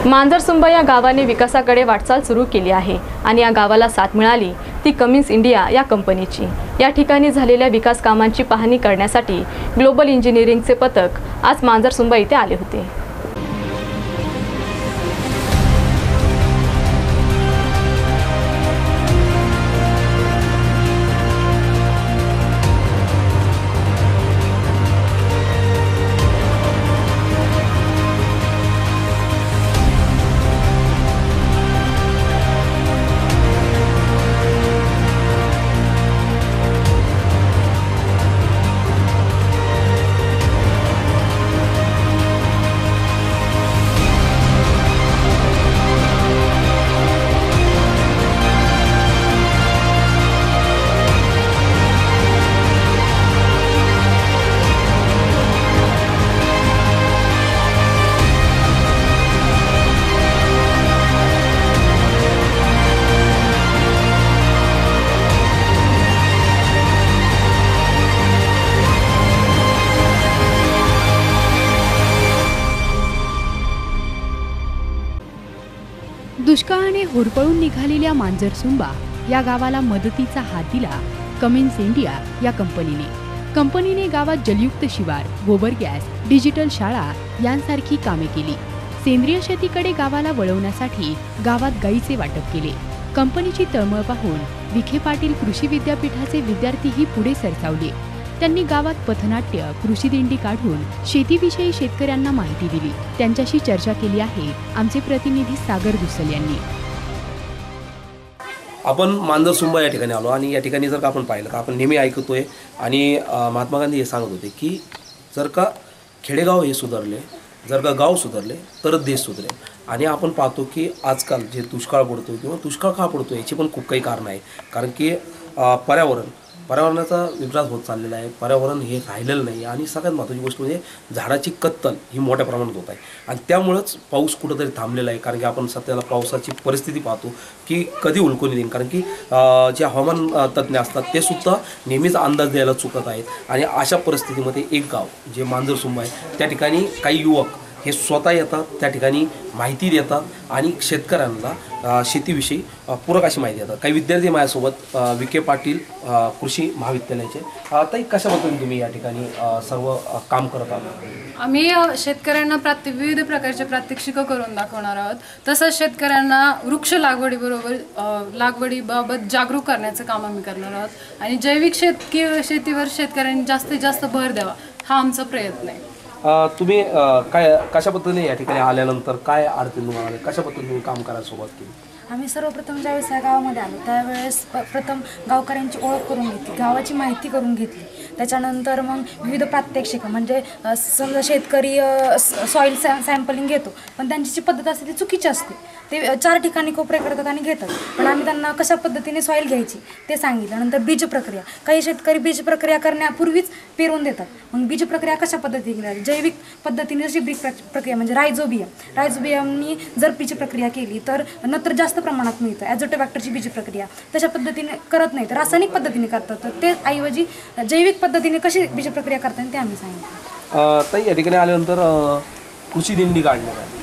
मांजरसुंबा या गावाने विकासाकडे वाटचाल सुरू केली आहे आणि या गावाला साथ मिळाली ती कमिन्स इंडिया या कंपनीची। या ठिकाणी झालेल्या विकास कामांची पाहणी करण्यासाठी ग्लोबल इंजिनिअरिंगचे पथक आज मांजरसुंबा येथे आले होते। दुष्काळाने होरपळून निघालेल्या मांजरसुंबा या गावाला मदतीचा हात दिला कमिन्स इंडिया या कंपनीने गावात जलयुक्त शिवार, गोबर गॅस, डिजिटल शाळा यांसारखी कामे केली। सेंद्रिय शेतीकडे गावाला वळवण्यासाठी गावात गाईचे वाटप केले। कंपनीची तळमळ पाहून विखे पाटील कृषी विद्यापीठाचे विद्यार्थीही पुढे सरसावले। त्यांनी गावात पथनाट्य, कृषी दिंडी काढून शेतीविषयी शेतकऱ्यांना माहिती दिली। त्यांच्याशी चर्चा केली आहे आमचे प्रतिनिधी सागर दुसल यांनी। आपण मांजरसुंबा या ठिकाणी आलो आणि या ठिकाणी जर का आपण पाहिलं तर आपण नेहमी ऐकतोय आणि महात्मा गांधी हे सांगत होते की जर का खेडेगाव हे सुधारले, जर का गाव सुधारले तरच देश सुधारेल। आणि आपण पाहतो की आजकाल जे दुष्काळ पडतो किंवा दुष्काळ का पडतो याची पण खूप काही कारणं आहे। कारण की पर्यावरणाचा विकास होत चाललेला आहे, पर्यावरण हे राहिलेलं नाही आणि सगळ्यात महत्त्वाची गोष्ट म्हणजे झाडाची कत्तल ही मोठ्या प्रमाणात होत आहे आणि त्यामुळेच पाऊस कुठंतरी थांबलेला आहे। कारण की आपण सध्याला पावसाची परिस्थिती पाहतो की कधी उलकून येईल, कारण की जे हवामान तज्ज्ञ असतात ते सुद्धा नेहमीच अंदाज द्यायला चुकत आहेत। आणि अशा परिस्थितीमध्ये एक गाव जे मांजरसुंबा आहे त्या ठिकाणी काही युवक हे स्वतः येतात, त्या ठिकाणी माहिती देतात आणि शेतकऱ्यांना शेतीविषयी पूरक अशी माहिती देतात। काही विद्यार्थी माझ्यासोबत विखे पाटील कृषी महाविद्यालयाचे। ताई, कशा पद्धतीने तुम्ही या ठिकाणी सर्व काम करत आहात? आम्ही शेतकऱ्यांना विविध प्रकारचे प्रात्यक्षिकं करून दाखवणार आहोत। तसंच शेतकऱ्यांना वृक्ष लागवडीबाबत जागरूक करण्याचं काम आम्ही करणार आहोत आणि जैविक शेतीवर शेतकऱ्यांनी जास्तीत जास्त भर द्यावा हा आमचा प्रयत्न आहे। तुम्ही कशा पद्धतीने या ठिकाणी आल्यानंतर काय अडचणी तुम्हाला आल्या, कशा पद्धतीने तुम्ही काम करायला सुरुवात केली? आम्ही सर्वप्रथम ज्यावेळेस या गावामध्ये आलो त्यावेळेस प्रथम गावकऱ्यांची ओळख करून घेतली, गावाची माहिती करून घेतली। त्याच्यानंतर मग विविध प्रात्यक्षिकं म्हणजे समजा शेतकरी सॉईल सॅम्पलिंग घेतो पण त्यांची जी पद्धत असते ती चुकीची असते। ते 4 ठिकाणी कोपरे करतात आणि घेतात, पण आम्ही त्यांना कशा पद्धतीने सॉईल घ्यायची ते सांगितलं। नंतर बीज प्रक्रिया, काही शेतकरी बीज प्रक्रिया करण्यापूर्वीच पेरून देतात, मग बीज प्रक्रिया कशा पद्धतीने करायची, जैविक पद्धतीने जशी बीज प्रक्रिया म्हणजे रायझोबियमनी जर बीज प्रक्रिया केली तर नत्र जास्त प्रमाणात मिळतं। ॲझोटोबॅक्टरची बीज प्रक्रिया तशा पद्धतीने करत नाही तर रासायनिक पद्धतीने करतात, तर ते ऐवजी जैविक पद्धतीने कशी बीज प्रक्रिया करतात ते आम्ही सांगितलं। ताई, या ठिकाणी आल्यानंतर कृषी दिंडी काढण्यात आली।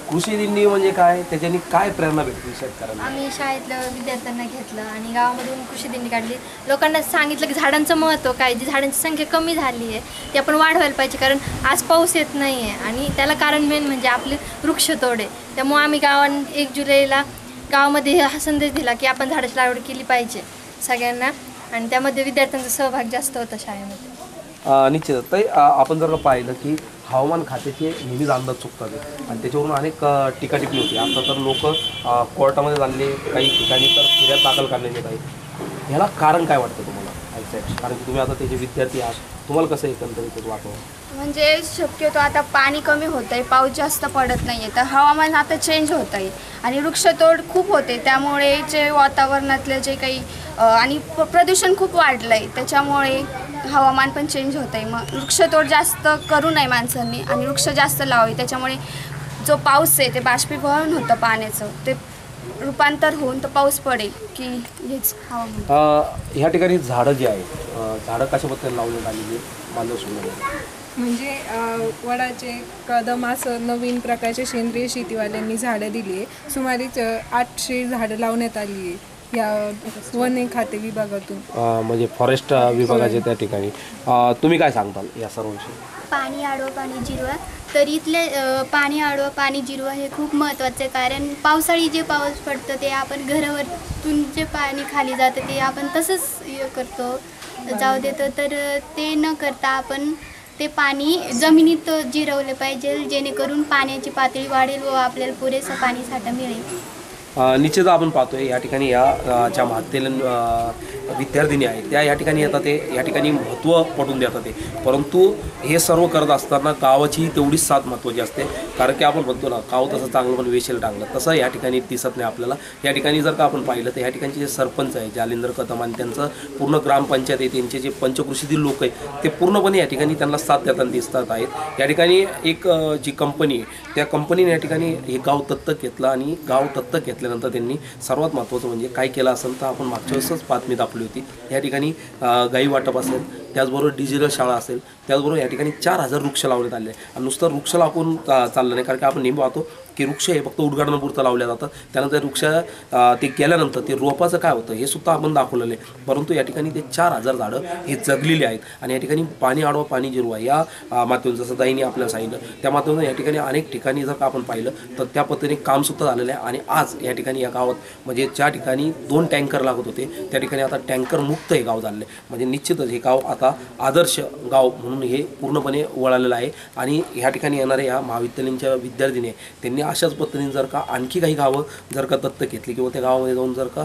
कृषी दिंडी म्हणजे काय, त्याच्यानी काय प्रेरणा भेटली शेतकऱ्यांना? आम्ही शाळेतल्या विद्यार्थ्यांना घेतलं आणि गावामधून कृषी दिंडी काढली। लोकांना सांगितलं की झाडांचं महत्त्व काय, जी झाडांची संख्या कमी झाली आहे ती आपण वाढवायला पाहिजे, कारण आज पाऊस येत नाही आहे आणि त्याला कारण मेन म्हणजे आपले वृक्षतोड आहे। त्यामुळे आम्ही 1 जुलैला गावामध्ये हा संदेश दिला की आपण झाडाची लागवड केली पाहिजे सगळ्यांना, आणि त्यामध्ये विद्यार्थ्यांचा सहभाग जास्त होता शाळेमध्ये। निश्चित ताई, आपण जर पाहिलं की हवामान खात्याचे नेहमीच अंदाज चुकतात आणि त्याच्यावरून अनेक टीकाटिप्पणी होती। आता तर लोक कोर्टामध्ये चालले, काही ठिकाणी तर फिर्याद दाखल करण्यात येत आहे। ह्याला कारण काय वाटतं तुम्हाला? कारण की तुम्ही आता त्याचे विद्यार्थी आहात, तुम्हाला कसं एकंदरीत वाटतं? म्हणजे शक्यतो आता पाणी कमी होतं आहे, पाऊस जास्त पडत नाही आहे, तर हवामान आता चेंज होत आहे आणि वृक्षतोड खूप होते, त्यामुळे जे वातावरणातले जे काही आणि प्रदूषण खूप वाढलं आहे त्याच्यामुळे हवामान पण चेंज होत आहे। मग वृक्षतोड जास्त करू नये माणसांनी आणि वृक्ष जास्त लावावे, त्याच्यामुळे जो पाऊस आहे ते बाष्पीभवन होतं पाण्याचं, ते रूपांतर होऊन तो पाऊस पडेल की हेच हवामान। ह्या ठिकाणी झाडं जी आहेत, झाडं कशा पद्धतीने लावण्यात आलेली मांजरसुंबामध्ये? म्हणजे वडाचे कदम असं नवीन प्रकारचे सेंद्रिय शेतीवाल्यांनी झाडं दिली आहे. सुमारे 800 झाडं लावण्यात आली आहे या वन खाते विभागातून. म्हणजे फॉरेस्ट विभागाचे त्या ठिकाणी तुम्ही काय सांगताल या सर्वांशी? पाणी आडवं पाणी जिरवा, तर इथले पाणी आडवं पाणी जिरवा हे खूप महत्त्वाचं आहे. कारण पावसाळी जे पाऊस पडतं ते आपण घरावरतून जे पाणी खाली जातं ते आपण तसंच हे करतो जाऊ देतो, तर ते न करता आपण ते पाणी जमिनीत जिरवले पाहिजे जेणेकरून पाण्याची पातळी वाढेल व आपल्याला पुरेसा पाणीसाठा मिळेल. निश्चित आपण पाहतोय या ठिकाणी या ज्या महातेल विद्यार्थिनी आहेत त्या या ठिकाणी येतात, ते या ठिकाणी महत्त्व पटवून देतात ते. परंतु हे सर्व करत असताना गावाची तेवढीच साथ महत्त्वाची असते. कारण की आपण म्हणतो ना, गाव तसं चांगलं पण वेशेल टांगलं, तसं या ठिकाणी दिसत नाही आपल्याला. या ठिकाणी जर का आपण पाहिलं तर या ठिकाणचे जे सरपंच आहे जालिंदर कदम आणि त्यांचं पूर्ण ग्रामपंचायत आहे, त्यांचे जे पंचकृषीतील लोक आहेत ते पूर्णपणे या ठिकाणी त्यांना साथ देताना दिसतात आहेत. या ठिकाणी एक जी कंपनी आहे त्या कंपनीने या ठिकाणी हे गाव दत्तक घेतलं आणि गाव दत्तक घेतल्यानंतर त्यांनी सर्वात महत्त्वाचं म्हणजे काय केलं असेल तर आपण मागच्या वेळेसच बातमी दाखवली होती. या ठिकाणी गाई वाटप असेल, त्याचबरोबर डिजिटल शाळा असेल, त्याचबरोबर या ठिकाणी 4000 वृक्ष लावण्यात आले. आणि नुसतं वृक्ष लावून चाललं नाही, कारण की आपण नेहमी पाहतो की वृक्ष हे फक्त उद्घाटनापुरतं लावलं जातं. त्यानंतर वृक्ष ते केल्यानंतर ते रोपाचं काय होतं हे सुद्धा आपण दाखवलेलं आहे. परंतु या ठिकाणी ते 4000 झाडं हे जगलेली आहेत. आणि या ठिकाणी पाणी आडवा पाणी जिरवा या माध्यमातून जसं ताईंनी आपल्याला सांगितलं त्या माध्यमातून या ठिकाणी अनेक ठिकाणी जर का आपण पाहिलं तर त्या पद्धतीने कामसुद्धा झालेलं आहे. आणि आज या ठिकाणी या गावात म्हणजे ज्या ठिकाणी 2 टँकर लागत होते त्या ठिकाणी आता टँकर मुक्त हे गाव झाले. म्हणजे निश्चितच हे गाव आता आदर्श गाव म्हणून हे पूर्णपणे वळालेलं आहे. आणि ह्या ठिकाणी येणाऱ्या ह्या महाविद्यालयांच्या विद्यार्थिनी त्यांनी अशाच पद्धतीने जर का आणखी काही गावं जर का दत्तक घेतली किंवा त्या गावामध्ये जाऊन जर का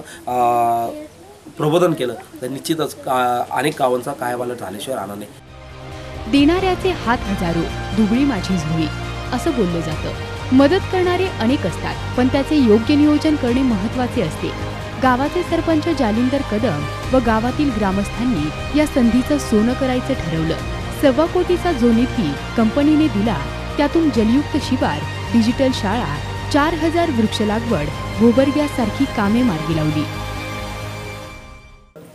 प्रबोधन केलं तर निश्चितच अनेक गावांचा कायापालट झाल्याशिवाय राहणार नाही. देणाऱ्याचे हात हजारो, दुबळी माझी झोळी असं बोललं जातं. मदत करणारे अनेक असतात, पण त्याचे योग्य नियोजन करणे महत्त्वाचे असते. गावाचे सरपंच जालिंदर कदम व गावातील ग्रामस्थांनी या संधीचं सोनं करायचं ठरवलं. 1.25 कोटीचा जो निधी कंपनीने दिला त्यातून जलयुक्त शिवार, डिजिटल शाळा, 4000 वृक्ष लागवड, गोबर गॅस सारखी कामे मार्गी लावली.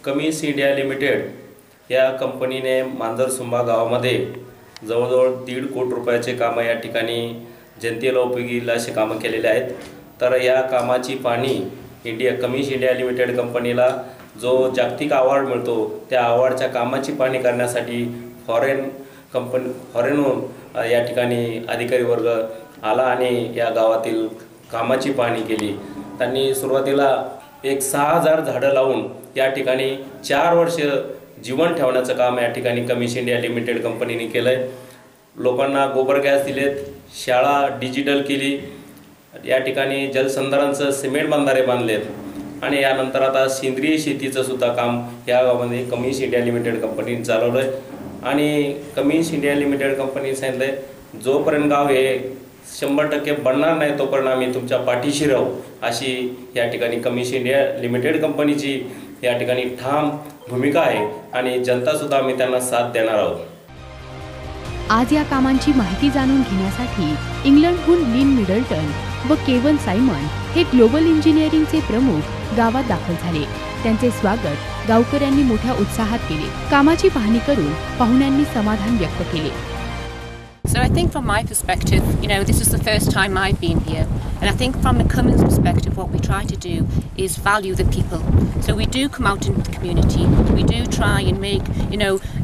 कमिन्स इंडिया लिमिटेड या कंपनीने मांजरसुंबा गावामध्ये जवळजवळ 1.5 कोटी रुपयाचे कामं या ठिकाणी जनतेला उपयोगी असे कामं केलेले आहेत. तर या कामाची पाहणी कमिन्स इंडिया लिमिटेड कंपनीला जो जागतिक अवॉर्ड मिळतो त्या अवॉर्डच्या कामाची पाहणी करण्यासाठी फॉरेनहून या ठिकाणी अधिकारी वर्ग आला आणि या गावातील कामाची पाहणी केली. त्यांनी सुरुवातीला 6000 झाडं लावून या ठिकाणी 4 वर्ष जीवन ठेवण्याचं काम या ठिकाणी कमिन्स इंडिया लिमिटेड कंपनीने केलं आहे. लोकांना गोबर गॅस दिलेत, शाळा डिजिटल केली, या ठिकाणी जलसंधारणचं सिमेंट बंधारे बांधलेत आणि यानंतर आता सेंद्रिय शेतीचं सुद्धा काम या गावामध्ये कमिन्स इंडिया लिमिटेड कंपनीने चालवलं आहे. आणि कमिन्स इंडिया लिमिटेड कंपनीने सांगितलं आहे जोपर्यंत गाव हे 100% बनणार नाही तोपर्यंत आम्ही तुमच्या पाठीशी राहू, अशी या ठिकाणी कमिन्स इंडिया लिमिटेड कंपनीची या ठिकाणी ठाम भूमिका आहे आणि जनतासुद्धा आम्ही त्यांना साथ देणार आहोत. आज या कामांची माहिती जाणून घेण्यासाठी इंग्लंडहून लिन मिडल्टन व केवन सायमन हे ग्लोबल इंजिनिअरिंगचे प्रमुख गावात दाखल झाले. त्यांचे स्वागत गावकऱ्यांनी मोठ्या उत्साहात केले. कामाची पाहणी करून पाहुण्यांनी समाधान व्यक्त केले. So I think from my perspective, this is the first time I've been here. And I think from the Cummins perspective, what we try to do is value the people. So we do come out into the community. We do try and make,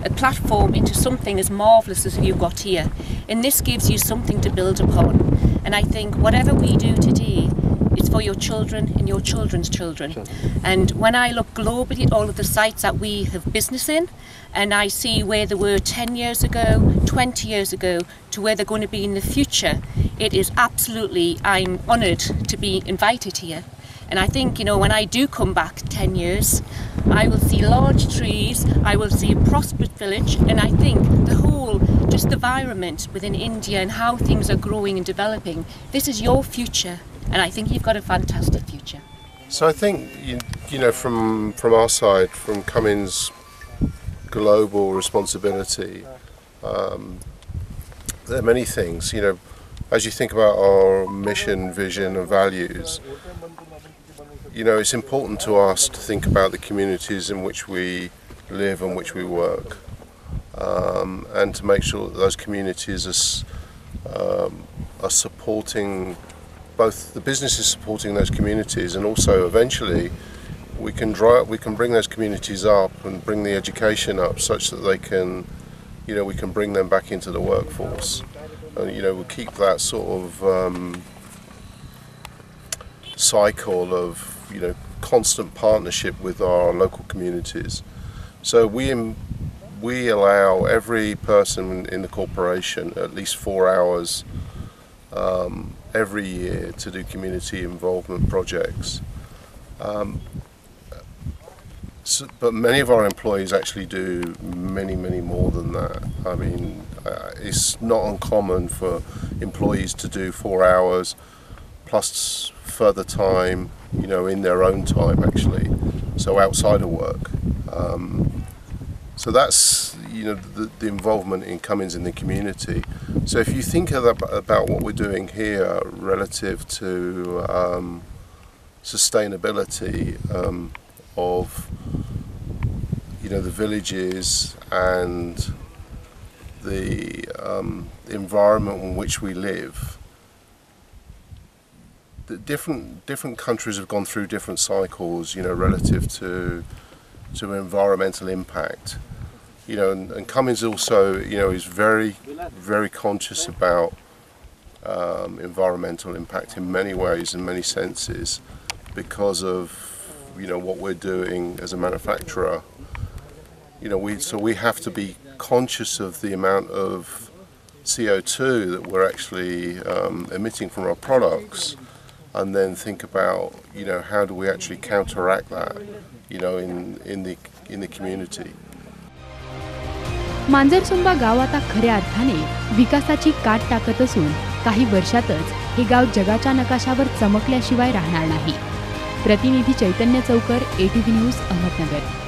a platform into something as marvellous as you've got here. And this gives you something to build upon. And I think whatever we do today, it's for your children and your children's children. And when I look globally at all of the sites that we have business in, and I see where they were 10 years ago, 20 years ago, to where they're going to be in the future, it is absolutely, I'm honoured to be invited here. And I think, when I do come back 10 years, I will see large trees, I will see a prosperous village, and I think the whole, just the environment within India and how things are growing and developing, this is your future. And I think you've got a fantastic future. So I think, from our side, from Cummins' global responsibility, there are many things, as you think about our mission, vision and values, it's important to us to think about the communities in which we live and which we work. and to make sure that those communities are supporting, both the businesses supporting those communities, and also eventually we can bring those communities up and bring the education up such that they can, we can bring them back into the workforce, and we'll keep that sort of cycle of constant partnership with our local communities. So we allow every person in the corporation at least 4 hours every year to do community involvement projects. But many of our employees actually do many more than that. I mean, it's not uncommon for employees to do 4 hours plus further time, in their own time actually, so outside of work. So that's the involvement in Cummins in the community. So if you think about what we're doing here relative to sustainability of the villages and the environment in which we live, the different countries have gone through different cycles, relative to environmental impact. And Cummins also, is very conscious about environmental impact in many ways, in many senses, because of what we're doing as a manufacturer. So we have to be conscious of the amount of CO2 that we're actually emitting from our products, and then think about how do we actually counteract that in the community. Manjarsumba गाव आता खऱ्या अर्थाने विकासाची काट टाकत असून काही वर्षातच हे गाव जगाच्या नकाशावर चमकल्याशिवाय राहणार नाही. प्रतिनिधी चैतन्य चौकर, ATV न्यूज, अहमदनगर.